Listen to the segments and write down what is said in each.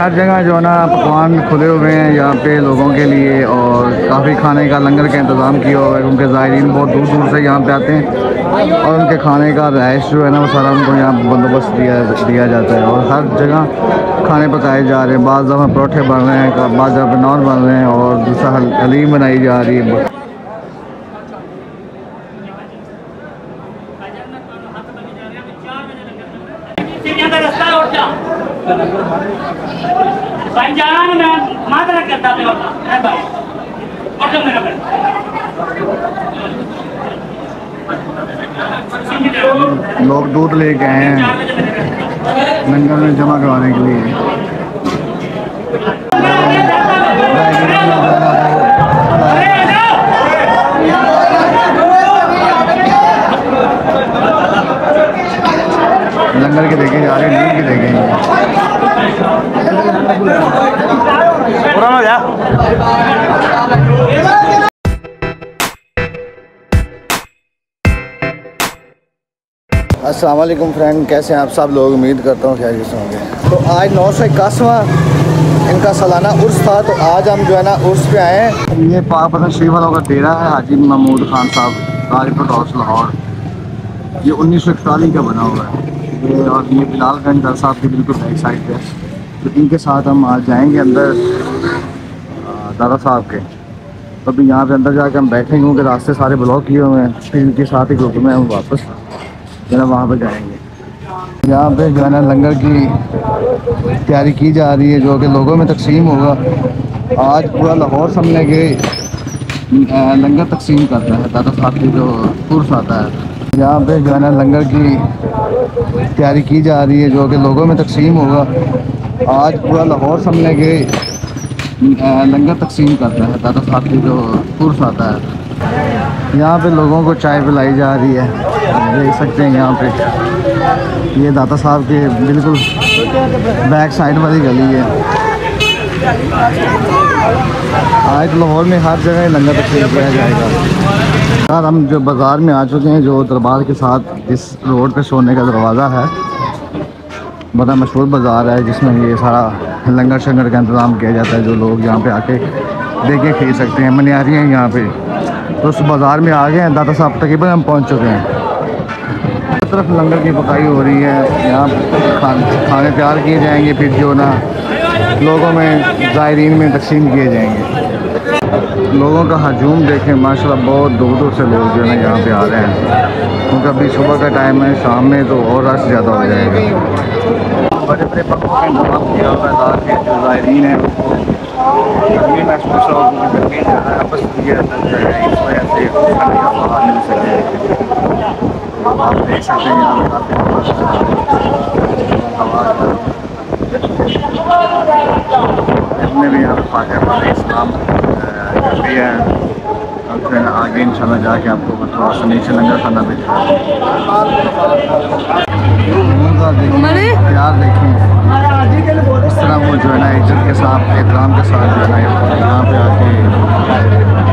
हर जगह जो है ना पकवान खुले हुए हैं यहाँ पे लोगों के लिए, और काफ़ी खाने का लंगर का इंतज़ाम किया हुआ है क्योंकि ज़ायरीन बहुत दूर दूर से यहाँ पे आते हैं और उनके खाने का रहाइश जो है ना वो सारा उनको यहाँ बंदोबस्त दिया जाता है। और हर जगह खाने पकाए जा रहे हैं, बाज़ दफ़ा परोठे बन रहे हैं, बाज़ दफ़ा नान बन रहे हैं और दूसरा हलीम बनाई जा रही है। लोग दूध लेके आए हैं लंगर में जमा करवाने के लिए। लंगर के देखे जा रहे हैं, नींद के देखे पुराना। अस्सलाम वालेकुम फ्रेंड, कैसे हैं आप सब लोग? उम्मीद करता हूँ खैरियत से होंगे। तो आज 981वां इनका सालाना उर्स था, तो आज हम जो है ना उर्स पे आए हैं। ये पाक पतन शरीफ वालों का डेरा है, हाजी महमूद खान साहब, ताजपुर हाउस लाहौर। ये 1941 का बना हुआ है ये, और ये बिलालगंज दर साहब की बिल्कुल बैक साइड पे। तो इनके साथ हम आज जाएंगे अंदर दादा साहब के। तो अभी यहाँ पे अंदर जाके हम बैठेंगे क्योंकि रास्ते सारे ब्लॉक किए हुए हैं। फिर इनके साथ ही ग्रुप में हम वापस जो है वहाँ पर जाएंगे। यहाँ पे जो है ना लंगर की तैयारी की जा रही है जो कि लोगों में तकसीम होगा। आज पूरा लाहौर समझने के लंगर तकसीम करता है दादा साहब की जो उर्स आता है। यहाँ पे जो है ना लंगर की तैयारी की जा रही है जो कि लोगों में तकसीम होगा। आज पूरा लाहौर समझने के लंगर तकसीम करता है दादा साहब की जो उर्स आता है। यहाँ पे लोगों को चाय पिलाई जा रही है, देख सकते हैं। यहाँ पे ये दादा साहब के बिल्कुल बैक साइड वाली गली है। आज लाहौर में हर जगह लंगर तकसीम किया जाएगा। यार हम जो बाज़ार में आ चुके हैं, जो दरबार के साथ इस रोड पे सोने का दरवाज़ा है, बड़ा मशहूर बाज़ार है जिसमें ये सारा लंगर शंगर का इंतज़ाम किया जाता है। जो लोग यहाँ पे आके देखे खरीद सकते हैं, मनियारियाँ हैं यहाँ पे। तो उस बाज़ार में आ गए हैं, दादा साहब तकरीबन हम पहुँच चुके हैं। हर तरफ लंगर की पकाई हो रही है, यहाँ खाने तैयार किए जाएंगे, फिर जो ना लोगों में ज़ायरीन में तकसीम किए जाएंगे। लोगों का हजूम देखें माशाल्लाह, बहुत दूर दूर से लोग जो है ना यहाँ पे आ रहे हैं क्योंकि अभी सुबह का टाइम है, शाम में तो और रश ज़्यादा हो जाएगा। बड़े बड़े पकवान का इंतजाम किया हुआ है ताकि जो ज़ायरीन है गर्मी महसूस हो, गर्मी ज़्यादा है बस ये इस वजह से खाने का बाहर मिल सके। आप देख सकते हैं यहाँ पे इसमें भी यहाँ पर फातिहा इस्लाम भी है। और फिर आगे इंशाल्लाह जाके आपको थोड़ा सा नीचे लंगर खाना भी प्यार देखें इस तरह वो जो है ना इज्जत के साथ एहतराम के साथ जो है ना यहाँ पे आके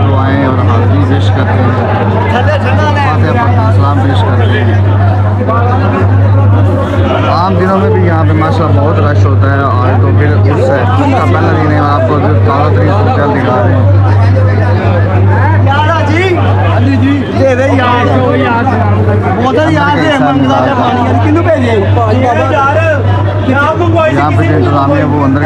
दुआएं और हाज़िरी पेश करते हैं, सलाम पेश करते हैं। आम दिनों में भी यहाँ पे माशाल्लाह बहुत रश होता है और तो फिर उससे उसका पहला दिन है। आपको जो ताज़ा तरीन होटल दिखा रहे हैं। यहाँ पे जो इंतजाम है वो अंदर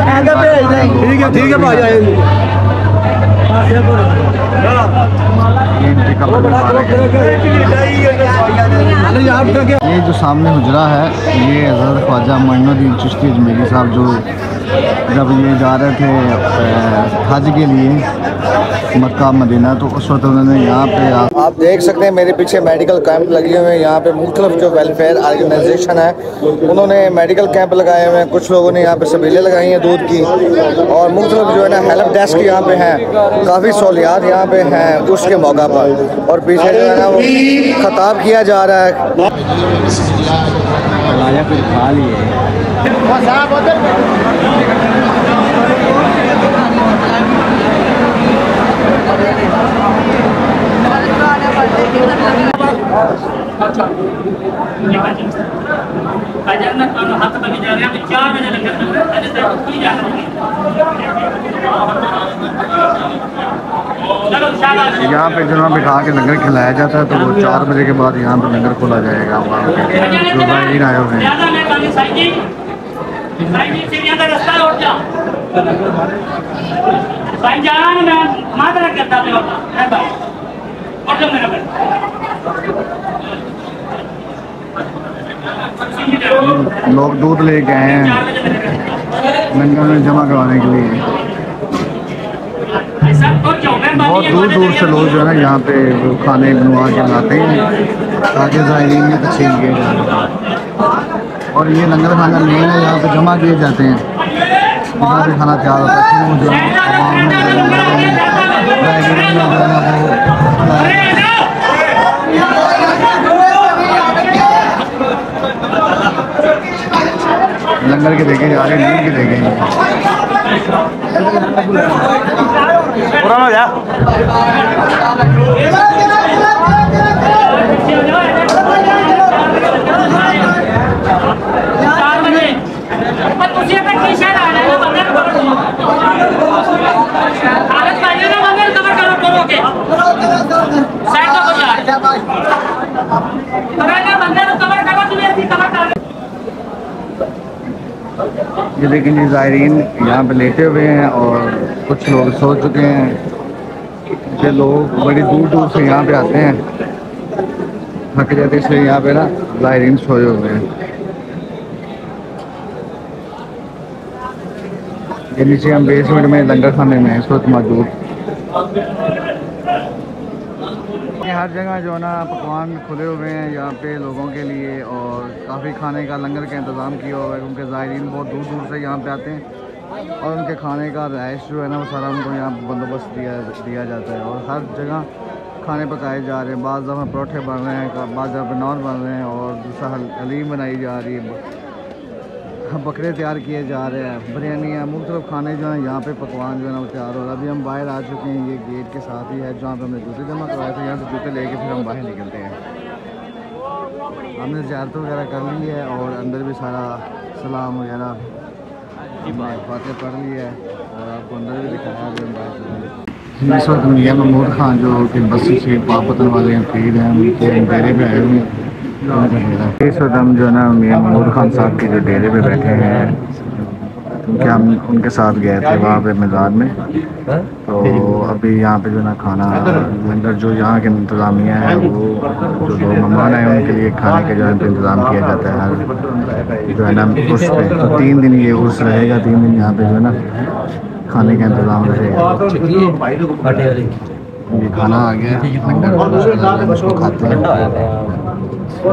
ठीक है। ये जो सामने हुजरा है ये हज़रत ख्वाजा मोइनुद्दीन चिश्ती अजमेरी साहब जो जब ये जा रहे थे हज के लिए मक्का मदीना, तो उस वक्त उन्होंने यहाँ पे आप देख सकते हैं मेरे पीछे मेडिकल कैंप लगे हुए हैं। यहाँ पे मुख्तलिफ जो वेलफेयर ऑर्गेनाइजेशन है उन्होंने मेडिकल कैंप लगाए हुए हैं। कुछ लोगों ने यहाँ पे सबीलें लगाई हैं दूध की, और मुख्तलिफ जो है ना हेल्प डेस्क यहाँ पे हैं। काफ़ी सहूलियात यहाँ पे हैं उसके मौका पर। और पीछे जो है ना वो खताब किया जा रहा है। खा लिए यहाँ पे जो बिठा के लंगर खिलाया जाता है, तो वो 4 बजे के बाद यहाँ पे लंगर खोला जाएगा। वहाँ पे जो भाई आए हुए हैं, लोग दूध लेके आए हैं लंगर में जमा करवाने के लिए। बहुत दूर दूर से लोग जो है ना यहाँ पे खाने बनवा के लाते हैं ताकि ज़ायरीन में तकसीम किए जाए। और ये लंगर खाना मेन है, यहाँ पे जमा किए जाते हैं, यहाँ पे खाना तैयार होता है। लंगर के देखे जा रहे हैं, नींद के देखे ये लेकिन ये ज़ायरीन यहाँ पे लेटे हुए हैं और कुछ लोग सो चुके हैं। ये लोग बड़ी दूर दूर से यहाँ पे आते हैं, थक जाते इसलिए यहाँ पे ना ज़ायरीन सोए हुए हैं। ये नीचे हम बेसमेंट में लंगर खाने में इस वक्त मौजूद। हर जगह जो है ना पकवान खुले हुए हैं यहाँ पे लोगों के लिए, और काफ़ी खाने का लंगर का इंतज़ाम किया हुआ है, क्योंकि ज़ायरीन बहुत दूर दूर से यहाँ पे आते हैं और उनके खाने का रहाइश जो है ना वो सारा उनको यहाँ बंदोबस्त दिया जाता है। और हर जगह खाने पकाए जा रहे हैं, बाज़ दफ़ा परोठे बन रहे हैं, बाज़ दफ़ा नान बन रहे हैं, और दूसरा हलीम बनाई जा रही है, बकरे तैयार किए जा रहे हैं, बिरयानी है, मुख्तलिफ खाने जो हैं यहाँ पे पकवान जो है ना वो तैयार हो रहा है। अभी हम बाहर आ चुके हैं, ये गेट के साथ ही है जहाँ पे हमने जूते जमा करवाए थे। यहाँ से जूते लेके फिर हम बाहर निकलते हैं। हमने ज़ियारत वगैरह कर ली है और अंदर भी सारा सलाम वगैरह बातें पढ़ ली है और आपको अंदर भी दिखाया। इस वक्त मियां महमूद खान जो कि बस्ती से पापतन वाले हैं, पीर हैं, उनके डेरे पे आए हुए हैं। इस वक्त हम जो है ना मियां महमूद खान साहब के जो डेरे पे बैठे हैं, क्योंकि हम उनके साथ गए थे वहाँ पे मैदान में। तो अभी यहाँ पे जो ना खाना लंगर जो यहाँ के इंतज़ामिया है, वो जो लोग मेहमान आए उनके लिए खाने का जो है इंतज़ाम किया जाता है हर जो है ना उर्स पे। तो 3 दिन ये उर्स रहेगा, 3 दिन यहाँ पे जो है ना खाने का इंतज़ाम रहेगा। ये खाना आ गया, लंगर उसको खाते हैं।